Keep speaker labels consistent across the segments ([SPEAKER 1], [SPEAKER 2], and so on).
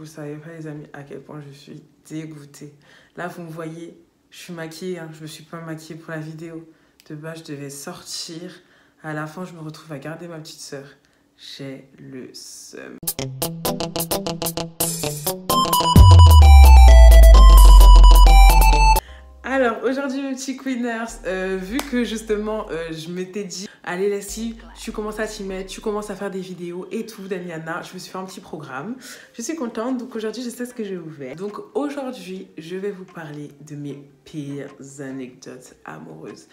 [SPEAKER 1] Vous savez pas les amis à quel point je suis dégoûtée. Là vous me voyez, je suis maquillée, hein. Je me suis pas maquillée pour la vidéo. De base je devais sortir. À la fin je me retrouve à garder ma petite sœur. J'ai le seum. Alors aujourd'hui mes petits queeners, vu que justement je m'étais dit allez Leslie, tu commences à t'y mettre, tu commences à faire des vidéos et tout, Damiana, je me suis fait un petit programme. Je suis contente, donc aujourd'hui je sais ce que je vais vous faire. Donc aujourd'hui je vais vous parler de mes pires anecdotes amoureuses.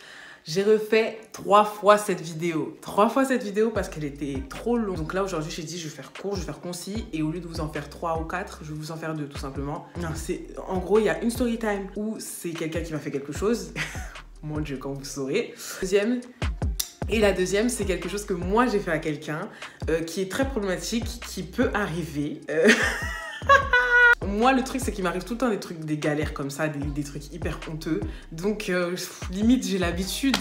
[SPEAKER 1] J'ai refait 3 fois cette vidéo. 3 fois cette vidéo parce qu'elle était trop longue. Donc là, aujourd'hui, j'ai dit, je vais faire court, je vais faire concis. Et au lieu de vous en faire 3 ou 4, je vais vous en faire 2, tout simplement. Non, en gros, il y a une story time où c'est quelqu'un qui m'a fait quelque chose. Mon Dieu, quand vous saurez. Et la deuxième, c'est quelque chose que moi, j'ai fait à quelqu'un qui est très problématique, qui peut arriver. Moi, le truc, c'est qu'il m'arrive tout le temps des galères comme ça, des trucs hyper honteux. Donc, limite, j'ai l'habitude.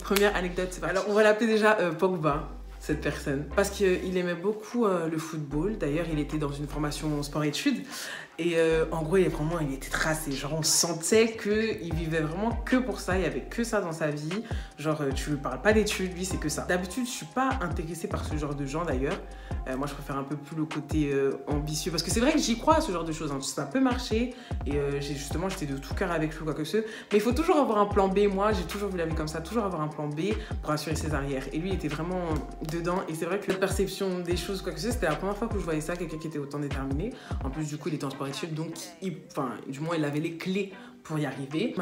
[SPEAKER 1] Première anecdote, alors on va l'appeler déjà Pogba, cette personne. Parce qu'il aimait beaucoup le football. D'ailleurs, il était dans une formation sport-études. Et en gros, il était tracé. Genre, on sentait qu'il vivait vraiment que pour ça. Il n'y avait que ça dans sa vie. Genre, tu lui parles pas d'études, lui, c'est que ça. D'habitude, je suis pas intéressée par ce genre de gens, d'ailleurs. Moi, je préfère un peu plus le côté ambitieux. Parce que c'est vrai que j'y crois à ce genre de choses. Hein. Ça peut marcher. Et j'étais de tout cœur avec lui, quoi que ce. Mais il faut toujours avoir un plan B. Moi, j'ai toujours vu la vie comme ça. Toujours avoir un plan B pour assurer ses arrières. Et lui, il était vraiment dedans. Et c'est vrai que la perception des choses, quoi que ce, c'était la première fois que je voyais ça. Quelqu'un qui était autant déterminé. En plus, du coup, il était en sport études. Donc, du moins, il avait les clés pour y arriver.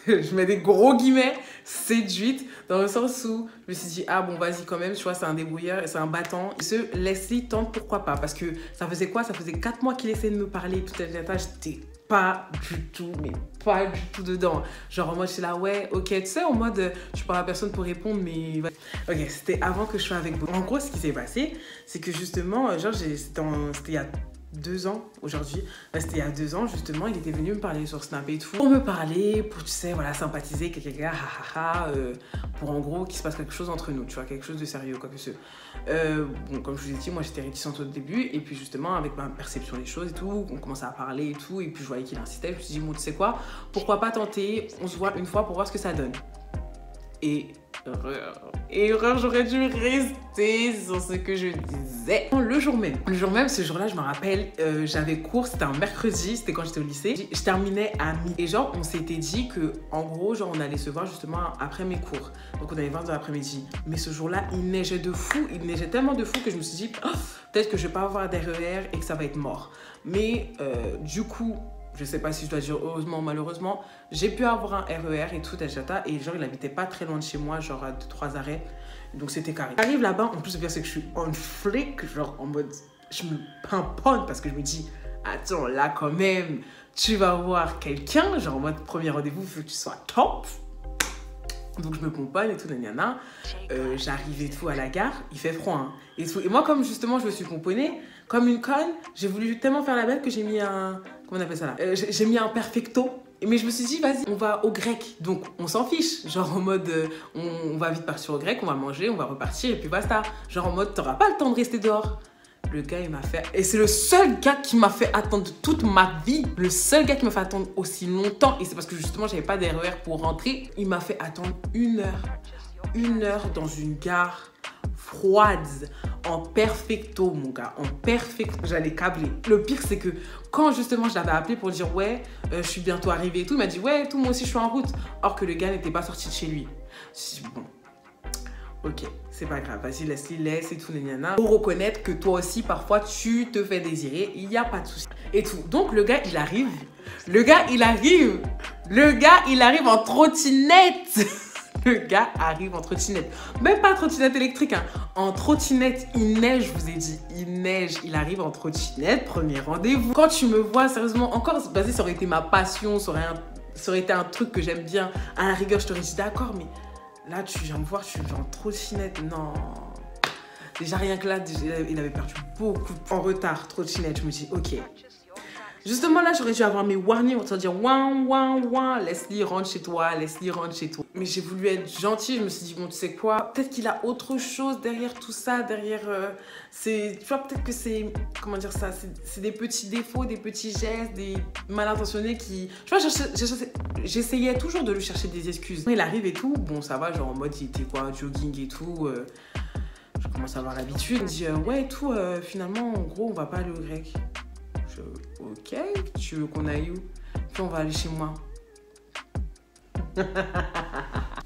[SPEAKER 1] Je mets des gros guillemets, séduite, dans le sens où je me suis dit, ah bon, vas-y quand même, tu vois, c'est un débrouillard, c'est un battant. Ce Leslie tente, pourquoi pas? Parce que ça faisait quoi? Ça faisait 4 mois qu'il essayait de me parler, tout à j'étais pas du tout, mais pas du tout dedans. Genre en mode, j'étais là, ouais, ok, tu sais, en mode, je parle à personne pour répondre, mais... Ok, c'était avant que je sois avec vous. En gros, ce qui s'est passé, c'est que justement, genre, c'était il y a 2 ans aujourd'hui, c'était il y a 2 ans justement, il était venu me parler sur Snap et tout, pour me parler, pour tu sais, voilà, sympathiser, pour en gros qu'il se passe quelque chose entre nous, tu vois, quelque chose de sérieux, quoi que ce. Bon, comme je vous ai dit, moi j'étais réticente au début, et puis justement, avec ma perception des choses et tout, on commençait à parler et tout, et puis je voyais qu'il insistait, je me suis dit, bon, tu sais quoi, pourquoi pas tenter, on se voit une fois pour voir ce que ça donne. Et erreur, j'aurais dû rester sur ce que je disais. Le jour même, ce jour-là, je me rappelle, j'avais cours, c'était un mercredi, c'était quand j'étais au lycée. Je terminais à midi. Et genre, on s'était dit que, en gros, genre, on allait se voir justement après mes cours. Donc, on allait voir dans l'après-midi. Mais ce jour-là, il neigeait de fou. Il neigeait tellement de fou que je me suis dit, oh, peut-être que je vais pas avoir d'RER et que ça va être mort. Mais du coup... Je sais pas si je dois dire heureusement ou malheureusement, j'ai pu avoir un RER et tout, et genre il habitait pas très loin de chez moi, genre à 2-3 arrêts, donc c'était carré. J'arrive là-bas, en plus le pire c'est que je suis on flic, genre en mode, je me pimponne parce que je me dis, attends là quand même, tu vas voir quelqu'un, genre en mode premier rendez-vous, il faut que tu sois top. Donc je me pomponne et tout, nanana. J'arrive et tout à la gare, il fait froid hein, et tout. Et moi comme justement je me suis pomponnée, comme une conne, j'ai voulu tellement faire la belle que j'ai mis un... Comment on appelle ça là? J'ai mis un perfecto. Mais je me suis dit, vas-y, on va au grec. Donc, on s'en fiche. Genre en mode, on va vite partir au grec, on va manger, on va repartir et puis basta. Genre en mode, t'auras pas le temps de rester dehors. Le gars, il m'a fait... Et c'est le seul gars qui m'a fait attendre toute ma vie. Le seul gars qui m'a fait attendre aussi longtemps. Et c'est parce que justement, j'avais pas d'RER pour rentrer. Il m'a fait attendre 1 heure. 1 heure dans une gare froide, en perfecto, mon gars, en perfecto. J'allais câbler. Le pire, c'est que quand justement je l'avais appelé pour dire ouais, je suis bientôt arrivée et tout, il m'a dit ouais, tout, moi aussi je suis en route. Or que le gars n'était pas sorti de chez lui. Je me suis dit bon, ok, c'est pas grave, vas-y, laisse et tout, nanana. Pour reconnaître que toi aussi, parfois, tu te fais désirer, il n'y a pas de souci. Et tout. Donc le gars, il arrive. Le gars, il arrive en trottinette. Le gars arrive en trottinette. Même pas trottinette électrique, hein. En trottinette, il neige, je vous ai dit. Il neige, il arrive en trottinette, premier rendez-vous. Quand tu me vois, sérieusement, encore, vas-y, ça aurait été ma passion, ça aurait été un truc que j'aime bien. À la rigueur, je t'aurais dit d'accord, mais là, tu viens me voir, tu viens en trottinette, non. Déjà, rien que là, il avait perdu beaucoup en retard, trottinette. Je me dis, ok. Justement, là, j'aurais dû avoir mes warnings, on va dire ouin, ouin, ouin, Leslie, rentre chez toi, Leslie, rentre chez toi. Mais j'ai voulu être gentille, je me suis dit, bon, tu sais quoi, peut-être qu'il a autre chose derrière tout ça, derrière. Tu vois, peut-être que c'est. Comment dire ça? C'est des petits défauts, des petits gestes, des mal intentionnés qui. Tu vois, j'essayais toujours de lui chercher des excuses. Quand il arrive et tout, bon, ça va, genre en mode, il était quoi, jogging et tout. Je commence à avoir l'habitude. Il me dit, ouais, et tout, finalement, en gros, on va pas aller au grec. Ok, tu veux qu'on aille où? Puis on va aller chez moi.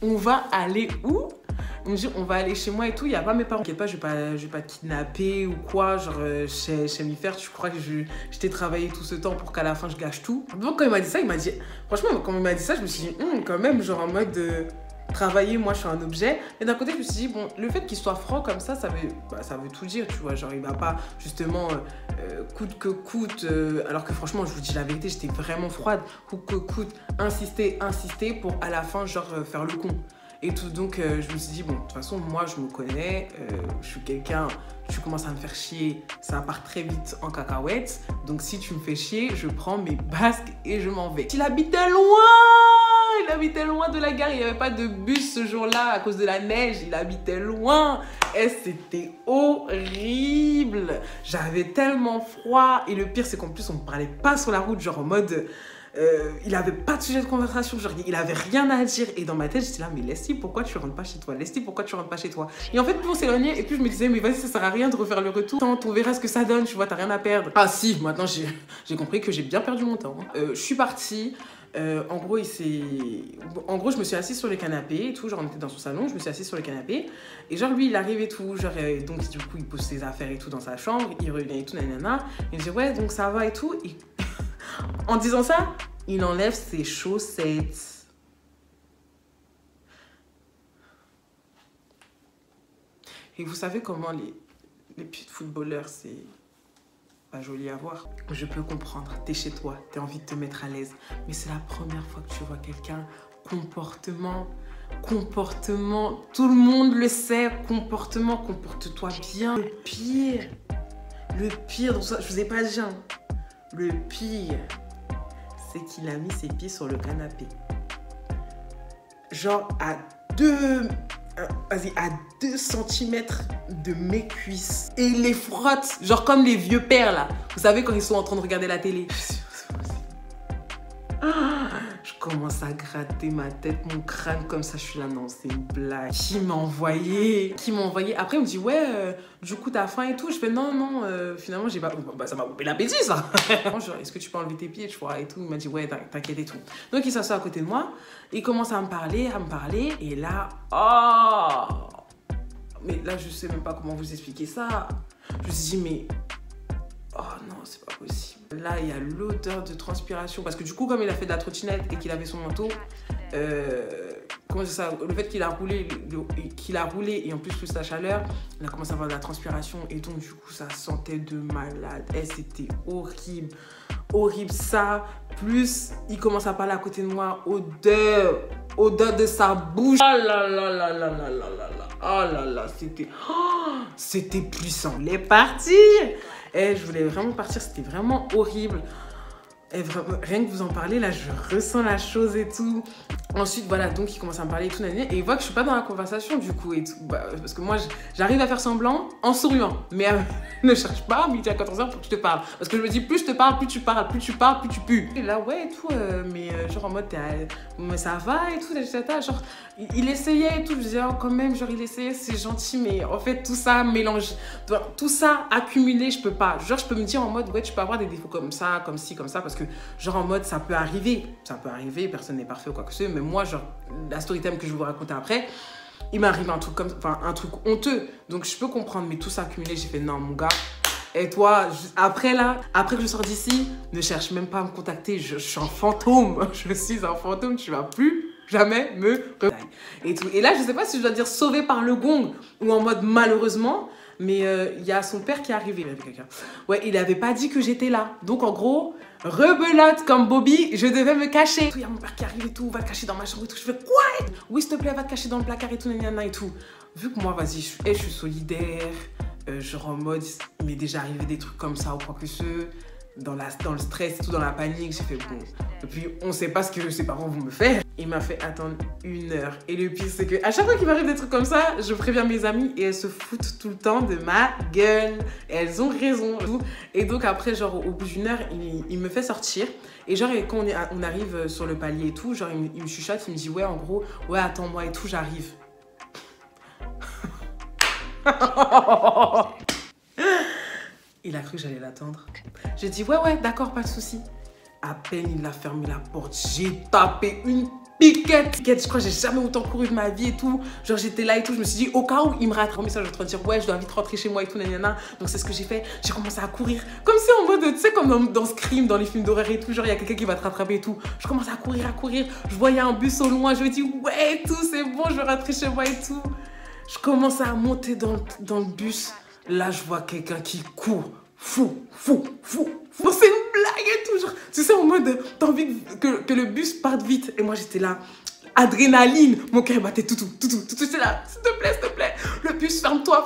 [SPEAKER 1] On va aller où? On me dit on va aller chez moi et tout, il n'y a pas mes parents. T'inquiète pas, je vais pas te kidnapper ou quoi. Genre, je sais m'y faire. Tu crois que je t'ai travaillé tout ce temps pour qu'à la fin je gâche tout? Donc quand il m'a dit ça, il m'a dit. Franchement, quand il m'a dit ça, je me suis dit, quand même, genre en mode travailler, moi je suis un objet. Mais d'un côté, je me suis dit, bon, le fait qu'il soit franc comme ça veut tout dire, tu vois. Genre, il va pas justement coûte que coûte. Alors que franchement, je vous dis la vérité, j'étais vraiment froide. Coûte que coûte, insister pour à la fin, genre, faire le con. Et tout, donc je me suis dit, bon, de toute façon, moi je me connais, je suis quelqu'un, tu commences à me faire chier, ça part très vite en cacahuète. Donc si tu me fais chier, je prends mes basques et je m'en vais. Il habitait loin de la gare, il n'y avait pas de bus ce jour-là à cause de la neige, il habitait loin. Et c'était horrible, j'avais tellement froid. Et le pire, c'est qu'en plus, on ne parlait pas sur la route, genre en mode... il avait pas de sujet de conversation, genre il avait rien à dire. Et dans ma tête, j'étais là, mais Leslie, pourquoi tu rentres pas chez toi? Leslie, pourquoi tu rentres pas chez toi? Et en fait, plus on s'éloignait, et plus je me disais, mais vas-y, ça sert à rien de refaire le retour. On verra ce que ça donne, tu vois, t'as rien à perdre. Ah si, maintenant j'ai compris que j'ai bien perdu mon temps. Je suis partie. En gros, je me suis assise sur le canapé et tout. Genre, on était dans son salon, je me suis assise sur le canapé. Et genre, lui, il arrive et tout. Genre, donc, du coup, il pose ses affaires et tout dans sa chambre. Il revient et tout, nanana. Et je dis, ouais, donc ça va et tout. Et en disant ça, il enlève ses chaussettes. Et vous savez comment les petits footballeurs, c'est pas joli à voir. Je peux comprendre, t'es chez toi, t'as envie de te mettre à l'aise. Mais c'est la première fois que tu vois quelqu'un, comportement, tout le monde le sait, comporte-toi bien. Le pire, donc ça, je vous ai pas dit, hein. Le pire, c'est qu'il a mis ses pieds sur le canapé. Genre à 2 centimètres de mes cuisses. Et il les frotte, genre comme les vieux pères là. Vous savez quand ils sont en train de regarder la télé. Je commence à gratter ma tête, mon crâne comme ça. Je suis là, non, c'est une blague. Qui m'a envoyé? Après, il me dit, ouais, du coup, t'as faim et tout. Je fais, non, finalement, j'ai pas... Bah, ça m'a coupé l'appétit, ça. Genre, est-ce que tu peux enlever tes pieds, tu vois, et tout. Il m'a dit, ouais, t'inquiète et tout. Donc, il s'assoit à côté de moi. Il commence à me parler. Et là, oh! Mais là, je sais même pas comment vous expliquer ça. Je me suis dit, mais... Oh non, c'est pas possible. Là, il y a l'odeur de transpiration. Parce que du coup, comme il a fait de la trottinette et qu'il avait son manteau, comment ça, le fait qu'il a roulé, et en plus la chaleur, il a commencé à avoir de la transpiration. Et donc, du coup, ça sentait de malade. Et c'était horrible. Horrible ça. Plus, il commence à parler à côté de moi. Odeur de sa bouche. Oh là là là là là là là là. Oh là là, c'était puissant. Il est parti. Et je voulais vraiment partir, c'était vraiment horrible. Et vraiment, rien que vous en parlez, là, je ressens la chose et tout. Ensuite, voilà, donc il commence à me parler et tout, et il voit que je suis pas dans la conversation, du coup, et tout. Bah, parce que moi, j'arrive à faire semblant en souriant. Mais ne cherche pas, midi à 14h, pour que je te parle. Parce que je me dis, plus je te parle, plus tu parles, plus tu parles, plus tu pues. Et là, ouais, et tout, mais genre en mode, mais ça va et tout, genre, il essayait et tout. Je disais, oh, quand même, genre, il essayait, c'est gentil, mais en fait, tout ça mélange, tout ça accumulé, je peux pas. Genre, je peux me dire en mode, ouais, tu peux avoir des défauts comme ça, comme ci, comme ça, parce que, genre, en mode, ça peut arriver, personne n'est parfait ou quoi que ce soit, mais moi, genre, la story time que je vais vous raconter après, il m'arrive un truc un truc honteux, donc je peux comprendre, mais tout ça accumulé, j'ai fait, non, mon gars, et toi, après que je sors d'ici, ne cherche même pas à me contacter, je suis un fantôme, je suis un fantôme, tu vas plus jamais me et tout. Et là, je sais pas si je dois dire sauvé par le gong ou en mode malheureusement, mais il y a son père qui est arrivé avec quelqu'un. Ouais, il avait pas dit que j'étais là. Donc en gros, rebelote comme Bobby, je devais me cacher. Il y a mon père qui arrive et tout, va te cacher dans ma chambre et tout. Je fais quoi? Oui, s'il te plaît, va te cacher dans le placard et tout, et tout. Vu que moi, vas-y, je suis solidaire, genre en mode, il m'est déjà arrivé des trucs comme ça ou quoi que ce. dans le stress, tout dans la panique, j'ai fait bon. Et puis, on sait pas ce que ses parents vont me faire. Il m'a fait attendre 1 heure. Et le pire, c'est qu'à chaque fois qu'il m'arrive des trucs comme ça, je préviens mes amies et elles se foutent tout le temps de ma gueule. Et elles ont raison. Et donc, après, genre, au bout d'1 heure, il me fait sortir. Et genre, quand on arrive sur le palier et tout, genre, il me chuchote, il me dit, ouais, en gros, ouais, attends-moi et tout, j'arrive. Il a cru que j'allais l'attendre. J'ai dit, ouais, d'accord, pas de souci. À peine il a fermé la porte, j'ai tapé une piquette. Je crois que j'ai jamais autant couru de ma vie et tout. Genre, j'étais là et tout. Je me suis dit, au cas où il me rattrape. Mais ça, je suis en train de dire, ouais, je dois vite rentrer chez moi et tout, nanana. Donc, c'est ce que j'ai fait. J'ai commencé à courir. Comme si en mode, tu sais, comme dans Scream, dans les films d'horreur et tout. Genre, il y a quelqu'un qui va te rattraper et tout. Je commence à courir. Je voyais un bus au loin. Je me dis, ouais, tout, c'est bon, je vais rentrer chez moi et tout. Je commence à monter dans le bus. Là, je vois quelqu'un qui court. Fou. C'est une blague et tout. Genre, tu sais, en mode, t'as envie que le bus parte vite. Et moi, j'étais là, adrénaline. Mon cœur battait tout. J'étais là, s'il te plaît. Le bus, ferme-toi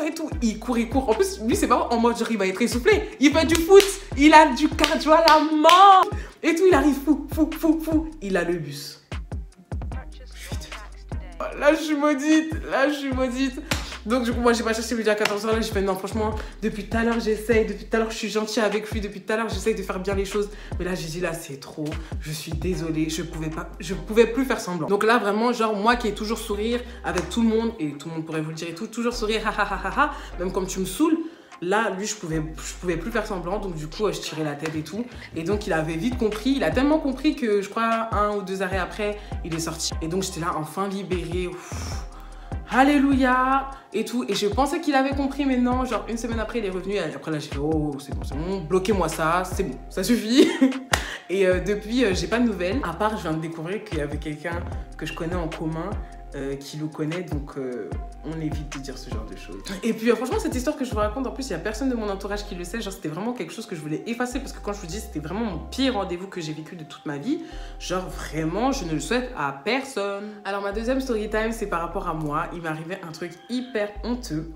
[SPEAKER 1] et tout. Il court. En plus, lui, c'est pas en mode, genre, il va être essoufflé. Il fait du foot. Il a du cardio à la mort. Et tout, il arrive fou. Il a le bus. Là, je suis maudite. Donc, du coup, moi, j'ai pas cherché le à 14h. Là, j'ai fait non, franchement, depuis tout à l'heure, j'essaye. Depuis tout à l'heure, je suis gentille avec lui. Depuis tout à l'heure, j'essaye de faire bien les choses. Mais là, j'ai dit, là, c'est trop. Je suis désolée. Je pouvais plus faire semblant. Donc là, vraiment, genre, moi qui ai toujours sourire avec tout le monde, et tout le monde pourrait vous le dire et tout, toujours sourire, même comme tu me saoules. Là, lui, je pouvais plus faire semblant. Donc, du coup, je tirais la tête et tout. Et donc, il avait vite compris. Il a tellement compris que, je crois, 1 ou 2 arrêts après, il est sorti. Et donc, j'étais là, enfin libérée. Alléluia et tout. Et je pensais qu'il avait compris, mais non. Genre, 1 semaine après, il est revenu. Et après, là, j'ai fait, oh, c'est bon. Bloquez-moi ça. C'est bon. Ça suffit. Et depuis, j'ai pas de nouvelles. À part, je viens de découvrir qu'il y avait quelqu'un que je connais en commun. Qui le connaît, donc on évite de dire ce genre de choses. Et puis franchement, cette histoire que je vous raconte, en plus, il n'y a personne de mon entourage qui le sait. Genre, c'était vraiment quelque chose que je voulais effacer parce que quand je vous dis, c'était vraiment mon pire rendez-vous que j'ai vécu de toute ma vie. Genre, vraiment, je ne le souhaite à personne. Alors, ma deuxième story time, c'est par rapport à moi. Il m'est arrivé un truc hyper honteux.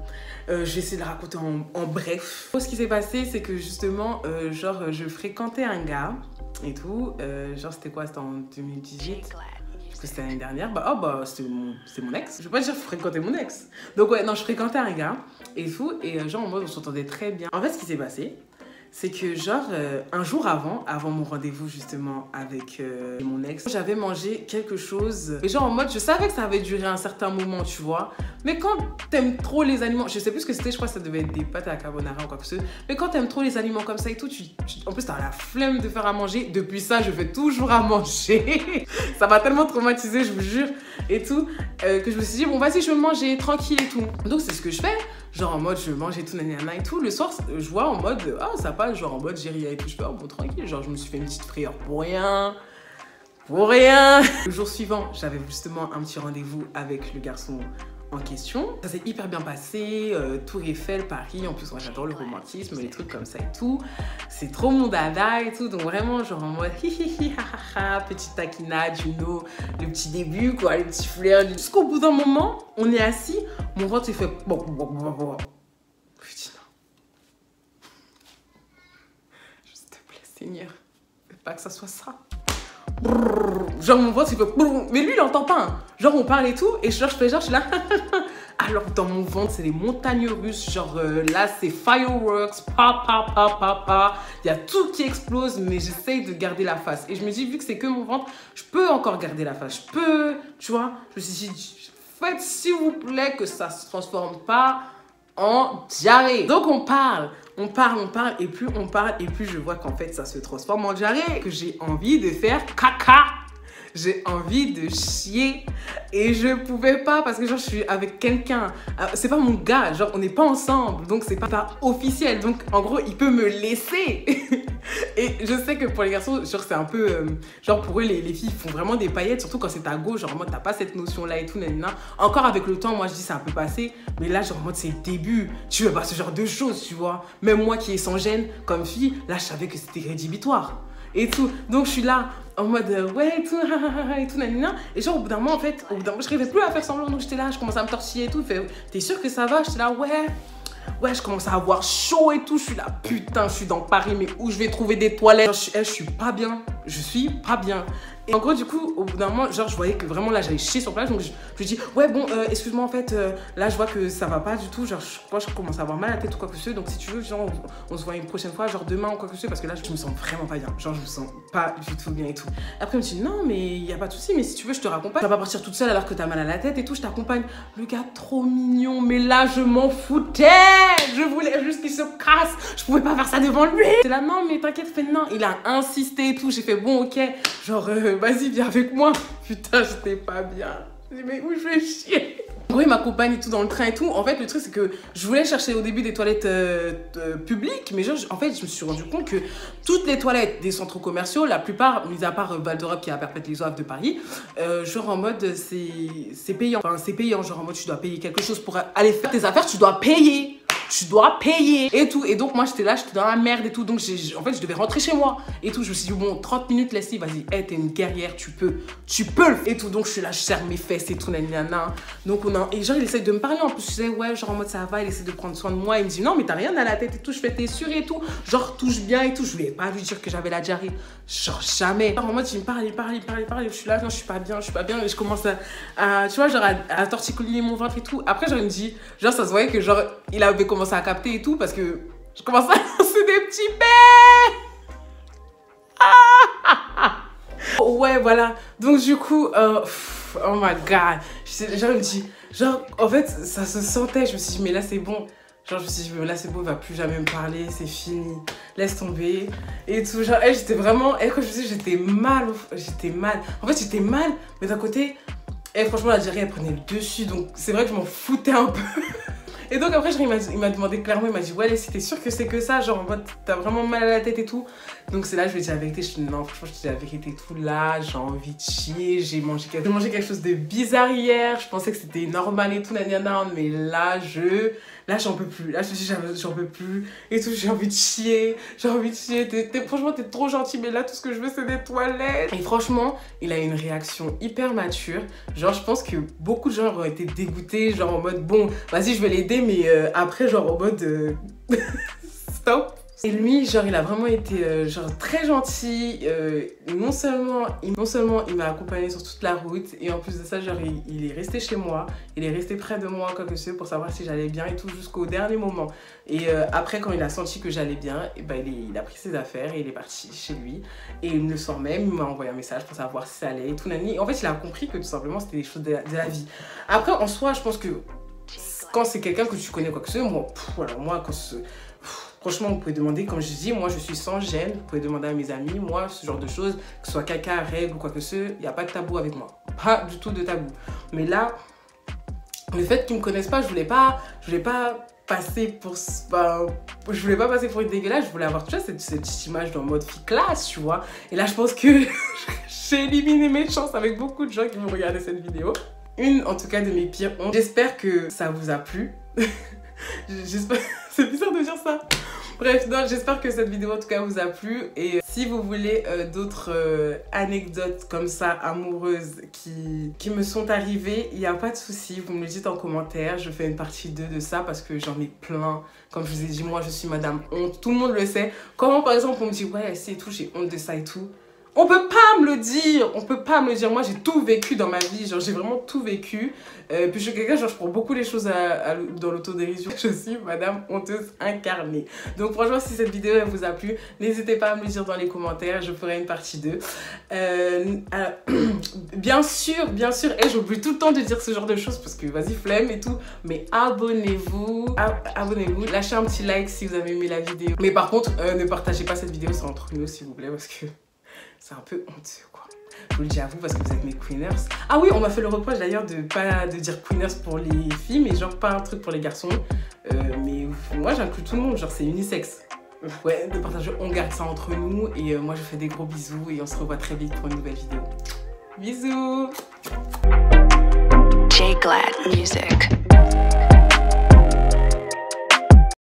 [SPEAKER 1] Je vais essayer de le raconter en bref. Ce qui s'est passé, c'est que justement, genre, je fréquentais un gars et tout. Genre, c'était quoi? C'était en 2018. Parce que c'était l'année dernière, c'est mon ex. Je vais pas dire fréquenter mon ex. Donc ouais, non, je fréquentais un gars et tout, et genre en mode on s'entendait très bien. En fait, ce qui s'est passé, c'est que genre un jour avant mon rendez-vous justement avec mon ex, j'avais mangé quelque chose. Et genre en mode, je savais que ça avait duré un certain moment, tu vois. Mais quand t'aimes trop les aliments, je sais plus ce que c'était, je crois que ça devait être des pâtes à la carbonara ou quoi que ce soit. Mais quand t'aimes trop les aliments comme ça et tout, en plus t'as la flemme de faire à manger. Depuis ça, je fais toujours à manger. Ça m'a tellement traumatisée, je vous jure, et tout, que je me suis dit, bon vas-y, je vais manger tranquille et tout. Donc c'est ce que je fais. Genre en mode je mange et tout, nanana et tout. Le soir, je vois en mode, ah ça passe, genre en mode j'ai ri et tout. Je fais, oh bon, tranquille. Genre je me suis fait une petite frayeur pour rien. Le jour suivant, j'avais justement un petit rendez-vous avec le garçon en question. Ça s'est hyper bien passé, Tour Eiffel, Paris. En plus, moi j'adore le romantisme, les trucs comme ça et tout. C'est trop mon dada et tout. Donc vraiment, genre en mode petite taquinade, you know, le petit début, quoi, les petits flairs. Jusqu'au bout d'un moment, on est assis, mon ventre il fait bon. Putain. S'il te plaît, Seigneur, fais pas que ça soit ça. Genre mon ventre il fait mais lui il entend pas hein. Genre on parle et tout et je fais genre je suis là alors dans mon ventre c'est les montagnes russes, genre là c'est fireworks, il y a tout qui explose, mais j'essaye de garder la face et je me dis vu que c'est que mon ventre je peux encore garder la face, je peux, tu vois. Je me suis dit faites s'il vous plaît que ça se transforme pas en diarrhée. Donc on parle et plus on parle et plus je vois qu'en fait ça se transforme en diarrhée, que j'ai envie de faire caca, j'ai envie de chier et je pouvais pas parce que genre je suis avec quelqu'un, c'est pas mon gars, genre on n'est pas ensemble donc c'est pas officiel, donc en gros il peut me laisser. Et je sais que pour les garçons genre c'est un peu genre pour eux les filles font vraiment des paillettes, surtout quand c'est ta go, genre en mode t'as pas cette notion là et tout nanana. Encore avec le temps moi je dis ça peut passer, mais là genre en mode c'est le début, tu veux pas ce genre de choses, tu vois. Même moi qui est sans gêne comme fille, là je savais que c'était rédhibitoire et tout, donc je suis là en mode ouais et tout nanana. Et genre au bout d'un moment en fait, je n'arrivais plus à faire semblant, donc j'étais là, je commençais à me tortiller et tout. T'es sûr que ça va? J'étais là ouais, je commence à avoir chaud et tout. Je suis là, putain, je suis dans Paris, mais où je vais trouver des toilettes? Genre, je suis pas bien. Je suis pas bien. Et en gros, du coup, au bout d'un moment, genre, je voyais que vraiment là, j'allais chier sur place. Donc, je lui dis, ouais, bon, excuse-moi, en fait, là, je vois que ça va pas du tout. Genre, je commence à avoir mal à la tête ou quoi que ce soit. Donc, si tu veux, genre, on se voit une prochaine fois, genre demain ou quoi que ce soit. Parce que là, je me sens vraiment pas bien. Genre, je me sens pas du tout bien et tout. Après, il me dit, non, mais il y a pas de souci. Mais si tu veux, je te raccompagne. Tu vas pas partir toute seule alors que t'as mal à la tête et tout. Je t'accompagne. Le gars, trop mignon. Mais là, je m'en foutais. Je voulais juste qu'il se casse. Je pouvais pas faire ça devant lui. C'est là, non, mais t'inquiète, fais non. Il a insisté et tout. J'ai fait, bon, ok. Genre, vas-y, viens avec moi. Putain, j'étais pas bien. J'ai dit, mais où je vais chier? Oui, il m'accompagne et tout dans le train et tout. En fait, le truc, c'est que je voulais chercher au début des toilettes publiques, mais genre, en fait, je me suis rendu compte que toutes les toilettes des centres commerciaux, la plupart, mis à part Val d'Europe qui est à Perpète-les-Oeufs de Paris, genre en mode, c'est payant. Enfin, c'est payant, genre en mode, tu dois payer quelque chose pour aller faire tes affaires, tu dois payer. Tu dois payer et tout. Et donc, moi, j'étais là, j'étais dans la merde et tout. Donc, en fait, je devais rentrer chez moi et tout. Je me suis dit, bon, 30 minutes, Leslie, vas-y, hey, t'es une guerrière, tu peux le faire et tout. Donc, je suis là, je serre mes fesses et tout, nanana. Donc, et genre, il essaie de me parler en plus. Je disais, ouais, genre en mode, ça va, il essaie de prendre soin de moi. Il me dit, non, mais t'as rien à la tête et tout. Je fais, t'es sûre et tout. Genre, touche bien et tout. Je voulais pas lui dire que j'avais la diarrhée. Genre, jamais. Genre, en mode, il me parle. Je suis là, non, je suis pas bien. Et je commence à tu vois, genre, à torticolis mon ventre et tout. Après, genre, il me dit, genre, ça se voyait que, genre, il avait commencé à capter et tout parce que je commence à lancer des petits bais. Ouais, voilà. Donc, du coup, oh my god. Genre, il me dit, genre, en fait, ça se sentait. Je me suis dit, mais là, c'est bon. Genre, je me suis dit, là, c'est bon, il va plus jamais me parler, c'est fini. Laisse tomber. Et tout. Genre, j'étais vraiment. Quand je me dis, j'étais mal. J'étais mal. En fait, j'étais mal, mais d'un côté, franchement, la diarrhée, elle prenait le dessus. Donc, c'est vrai que je m'en foutais un peu. Et donc après, genre, il m'a demandé clairement, il m'a dit, ouais, Leslie, t'es sûre que c'est que ça? Genre, en mode, t'as vraiment mal à la tête et tout. Donc c'est là, je lui ai dit la vérité. Je lui ai dit, non, franchement, je te dis la vérité et tout. Là, j'ai envie de chier. J'ai mangé quelque chose de bizarre hier. Je pensais que c'était normal et tout, nanana. Mais là, j'en peux plus. Là, je me suis dit, j'en peux plus. Et tout, j'ai envie de chier. Franchement, t'es trop gentil. Mais là, tout ce que je veux, c'est des toilettes. Et franchement, il a une réaction hyper mature. Genre, je pense que beaucoup de gens auraient été dégoûtés. Genre, en mode, bon, vas-y, je vais l'aider. Mais après, genre, en mode, stop. Et lui, genre, il a vraiment été genre très gentil. Non seulement il m'a accompagné sur toute la route, et en plus de ça, genre, il est resté chez moi. Il est resté près de moi, quoi que ce soit, pour savoir si j'allais bien et tout, jusqu'au dernier moment. Et après, quand il a senti que j'allais bien, et ben, il a pris ses affaires et il est parti chez lui. Et le soir même, il m'a envoyé un message pour savoir si ça allait et tout. Nani. En fait, il a compris que tout simplement, c'était des choses de la vie. Après, en soi, je pense que quand c'est quelqu'un que tu connais, quoi que ce soit, moi, franchement, vous pouvez demander, comme je dis, moi je suis sans gêne, vous pouvez demander à mes amis, moi, ce genre de choses, que ce soit caca, règles ou quoi que ce soit, il n'y a pas de tabou avec moi. Pas du tout de tabou. Mais là, le fait qu'ils ne me connaissent pas, je voulais pas passer pour... je voulais pas passer pour une dégueulasse, je voulais avoir, tu vois, cette petite image dans le mode fille classe, tu vois. Et là, je pense que j'ai éliminé mes chances avec beaucoup de gens qui vont regarder cette vidéo. Une, en tout cas, de mes pires hontes. J'espère que ça vous a plu. J'espère... C'est bizarre de dire ça. Bref, j'espère que cette vidéo en tout cas vous a plu. Et si vous voulez d'autres anecdotes comme ça, amoureuses, qui me sont arrivées, il n'y a pas de souci. Vous me le dites en commentaire. Je fais une partie 2 de ça parce que j'en ai plein. Comme je vous ai dit, moi je suis madame honte. Tout le monde le sait. Comment par exemple on me dit ouais, c'est tout, j'ai honte de ça et tout. On peut pas me le dire, Moi, j'ai tout vécu dans ma vie, genre, j'ai vraiment tout vécu. Puis je suis quelqu'un, genre, je prends beaucoup les choses dans l'autodérision. Je suis madame honteuse incarnée. Donc, franchement, si cette vidéo elle vous a plu, n'hésitez pas à me le dire dans les commentaires, je ferai une partie 2. Bien sûr, et j'oublie tout le temps de dire ce genre de choses parce que, vas-y, flemme et tout. Mais abonnez-vous, lâchez un petit like si vous avez aimé la vidéo. Mais par contre, ne partagez pas cette vidéo, c'est entre nous, s'il vous plaît, parce que... c'est un peu honteux, quoi. Je vous le dis à vous parce que vous êtes mes queeners. Ah oui, on m'a fait le reproche d'ailleurs de pas de dire queeners pour les filles, mais genre pas un truc pour les garçons. Mais moi, j'inclus tout le monde, genre c'est unisexe. Ouais, de partager, on garde ça entre nous. Et moi, je fais des gros bisous et on se revoit très vite pour une nouvelle vidéo. Bisous!
[SPEAKER 2] J Glad Music.